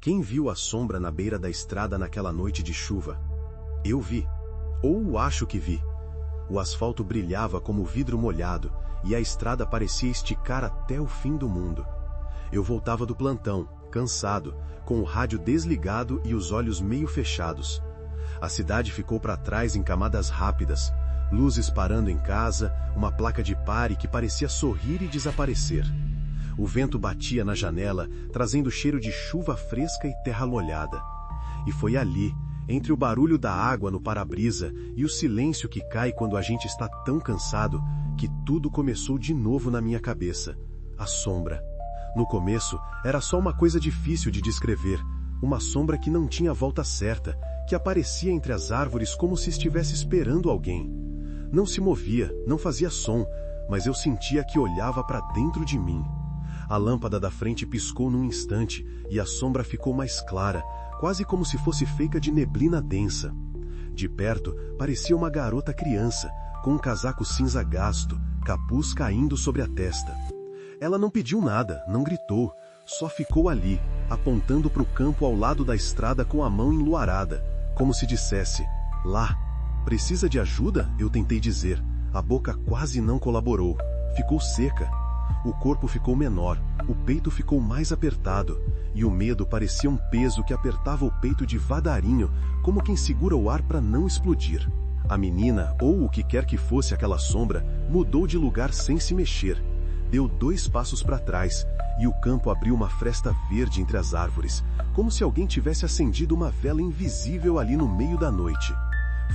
Quem viu a sombra na beira da estrada naquela noite de chuva? Eu vi. Ou acho que vi. O asfalto brilhava como vidro molhado e a estrada parecia esticar até o fim do mundo. Eu voltava do plantão, cansado, com o rádio desligado e os olhos meio fechados. A cidade ficou para trás em camadas rápidas, luzes parando em casa, uma placa de pare que parecia sorrir e desaparecer. O vento batia na janela, trazendo cheiro de chuva fresca e terra molhada. E foi ali, entre o barulho da água no para-brisa e o silêncio que cai quando a gente está tão cansado, que tudo começou de novo na minha cabeça. A sombra. No começo, era só uma coisa difícil de descrever, uma sombra que não tinha volta certa, que aparecia entre as árvores como se estivesse esperando alguém. Não se movia, não fazia som, mas eu sentia que olhava para dentro de mim. A lâmpada da frente piscou num instante e a sombra ficou mais clara, quase como se fosse feita de neblina densa. De perto, parecia uma garota criança, com um casaco cinza gasto, capuz caindo sobre a testa. Ela não pediu nada, não gritou, só ficou ali, apontando para o campo ao lado da estrada com a mão enluarada, como se dissesse, lá. Precisa de ajuda? Eu tentei dizer. A boca quase não colaborou. Ficou seca. O corpo ficou menor, o peito ficou mais apertado, e o medo parecia um peso que apertava o peito devagarinho, como quem segura o ar para não explodir. A menina, ou o que quer que fosse aquela sombra, mudou de lugar sem se mexer. Deu 2 passos para trás, e o campo abriu uma fresta verde entre as árvores, como se alguém tivesse acendido uma vela invisível ali no meio da noite.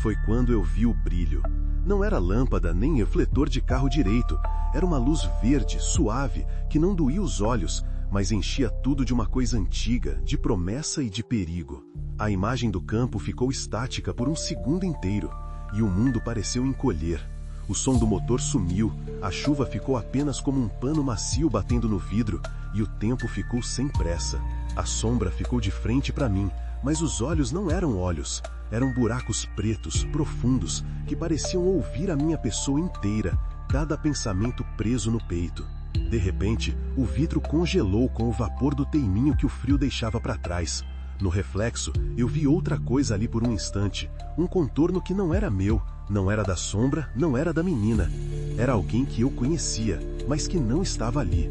Foi quando eu vi o brilho. Não era lâmpada nem refletor de carro direito, era uma luz verde, suave, que não doía os olhos, mas enchia tudo de uma coisa antiga, de promessa e de perigo. A imagem do campo ficou estática por um segundo inteiro, e o mundo pareceu encolher. O som do motor sumiu, a chuva ficou apenas como um pano macio batendo no vidro, e o tempo ficou sem pressa. A sombra ficou de frente para mim, mas os olhos não eram olhos, eram buracos pretos, profundos, que pareciam ouvir a minha pessoa inteira, cada pensamento preso no peito. De repente, o vidro congelou com o vapor do teiminho que o frio deixava para trás. No reflexo, eu vi outra coisa ali por um instante, um contorno que não era meu, não era da sombra, não era da menina. Era alguém que eu conhecia, mas que não estava ali.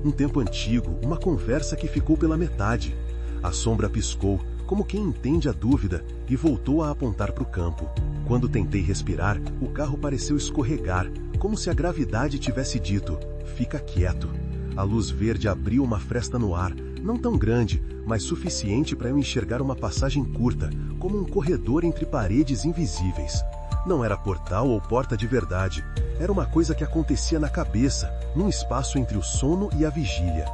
Um tempo antigo, uma conversa que ficou pela metade. A sombra piscou, como quem entende a dúvida, e voltou a apontar para o campo. Quando tentei respirar, o carro pareceu escorregar, como se a gravidade tivesse dito, fica quieto. A luz verde abriu uma fresta no ar, não tão grande, mas suficiente para eu enxergar uma passagem curta, como um corredor entre paredes invisíveis. Não era portal ou porta de verdade, era uma coisa que acontecia na cabeça, num espaço entre o sono e a vigília.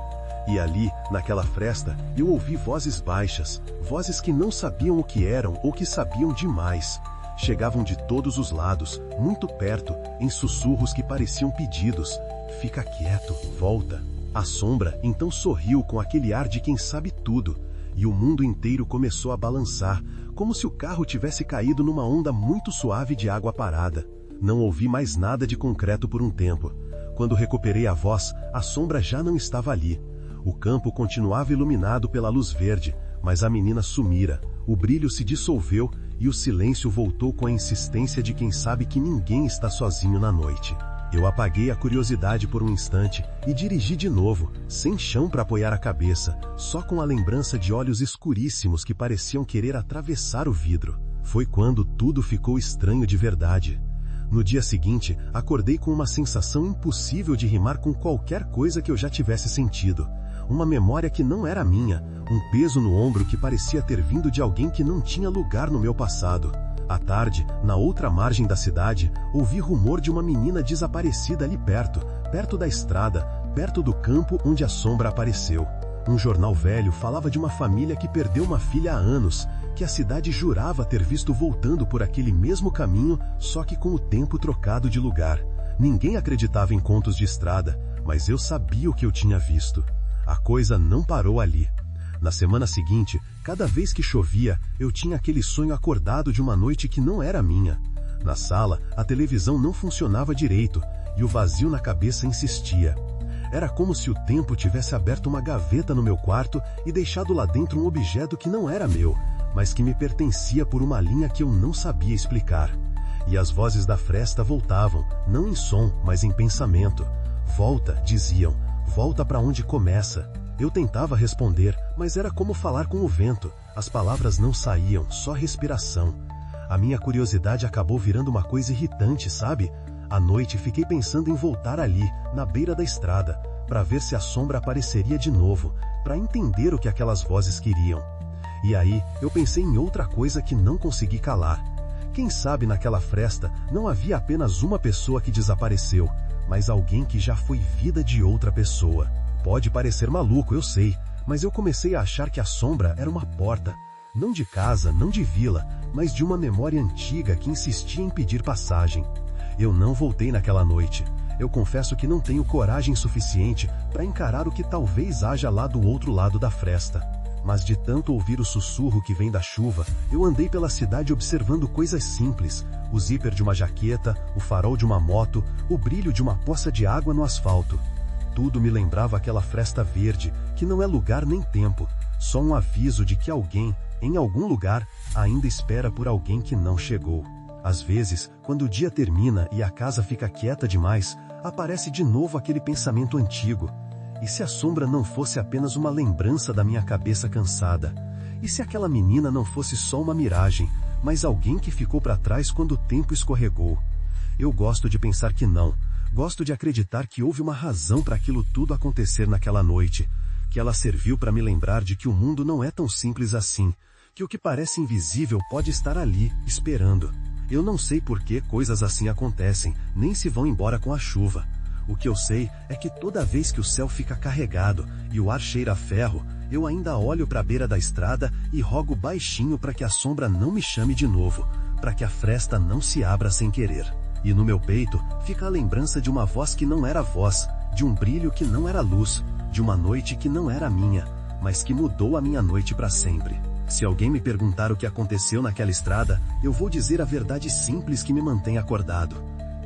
E ali, naquela fresta, eu ouvi vozes baixas, vozes que não sabiam o que eram ou que sabiam demais. Chegavam de todos os lados, muito perto, em sussurros que pareciam pedidos. Fica quieto, volta. A sombra então sorriu com aquele ar de quem sabe tudo, e o mundo inteiro começou a balançar, como se o carro tivesse caído numa onda muito suave de água parada. Não ouvi mais nada de concreto por um tempo. Quando recuperei a voz, a sombra já não estava ali. O campo continuava iluminado pela luz verde, mas a menina sumira, o brilho se dissolveu e o silêncio voltou com a insistência de quem sabe que ninguém está sozinho na noite. Eu apaguei a curiosidade por um instante e dirigi de novo, sem chão para apoiar a cabeça, só com a lembrança de olhos escuríssimos que pareciam querer atravessar o vidro. Foi quando tudo ficou estranho de verdade. No dia seguinte, acordei com uma sensação impossível de rimar com qualquer coisa que eu já tivesse sentido. Uma memória que não era minha, um peso no ombro que parecia ter vindo de alguém que não tinha lugar no meu passado. À tarde, na outra margem da cidade, ouvi rumor de uma menina desaparecida ali perto da estrada, perto do campo onde a sombra apareceu. Um jornal velho falava de uma família que perdeu uma filha há anos, que a cidade jurava ter visto voltando por aquele mesmo caminho, só que com o tempo trocado de lugar. Ninguém acreditava em contos de estrada, mas eu sabia o que eu tinha visto. A coisa não parou ali. Na semana seguinte, cada vez que chovia, eu tinha aquele sonho acordado de uma noite que não era minha. Na sala, a televisão não funcionava direito, e o vazio na cabeça insistia. Era como se o tempo tivesse aberto uma gaveta no meu quarto e deixado lá dentro um objeto que não era meu, mas que me pertencia por uma linha que eu não sabia explicar. E as vozes da fresta voltavam, não em som, mas em pensamento. Volta, diziam, volta para onde começa. Eu tentava responder, mas era como falar com o vento. As palavras não saíam, só respiração. A minha curiosidade acabou virando uma coisa irritante, sabe? À noite fiquei pensando em voltar ali, na beira da estrada, para ver se a sombra apareceria de novo, para entender o que aquelas vozes queriam. E aí, eu pensei em outra coisa que não consegui calar. Quem sabe naquela fresta não havia apenas uma pessoa que desapareceu, mas alguém que já foi vida de outra pessoa. Pode parecer maluco, eu sei, mas eu comecei a achar que a sombra era uma porta, não de casa, não de vila, mas de uma memória antiga que insistia em pedir passagem. Eu não voltei naquela noite. Eu confesso que não tenho coragem suficiente para encarar o que talvez haja lá do outro lado da fresta. Mas de tanto ouvir o sussurro que vem da chuva, eu andei pela cidade observando coisas simples: o zíper de uma jaqueta, o farol de uma moto, o brilho de uma poça de água no asfalto. Tudo me lembrava aquela fresta verde, que não é lugar nem tempo, só um aviso de que alguém, em algum lugar, ainda espera por alguém que não chegou. Às vezes, quando o dia termina e a casa fica quieta demais, aparece de novo aquele pensamento antigo. E se a sombra não fosse apenas uma lembrança da minha cabeça cansada? E se aquela menina não fosse só uma miragem, mas alguém que ficou para trás quando o tempo escorregou? Eu gosto de pensar que não. Gosto de acreditar que houve uma razão para aquilo tudo acontecer naquela noite, que ela serviu para me lembrar de que o mundo não é tão simples assim, que o que parece invisível pode estar ali, esperando. Eu não sei por que coisas assim acontecem, nem se vão embora com a chuva. O que eu sei é que toda vez que o céu fica carregado e o ar cheira a ferro, eu ainda olho para a beira da estrada e rogo baixinho para que a sombra não me chame de novo, para que a fresta não se abra sem querer. E no meu peito fica a lembrança de uma voz que não era voz, de um brilho que não era luz, de uma noite que não era minha, mas que mudou a minha noite para sempre. Se alguém me perguntar o que aconteceu naquela estrada, eu vou dizer a verdade simples que me mantém acordado.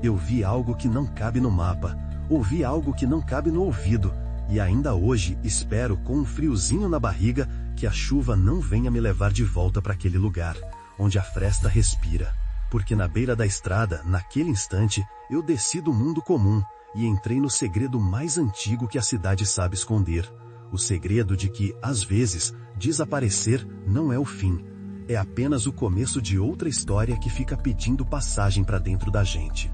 Eu vi algo que não cabe no mapa, ouvi algo que não cabe no ouvido, e ainda hoje espero com um friozinho na barriga que a chuva não venha me levar de volta para aquele lugar, onde a fresta respira. Porque na beira da estrada, naquele instante, eu desci do mundo comum e entrei no segredo mais antigo que a cidade sabe esconder. O segredo de que, às vezes, desaparecer não é o fim. É apenas o começo de outra história que fica pedindo passagem para dentro da gente.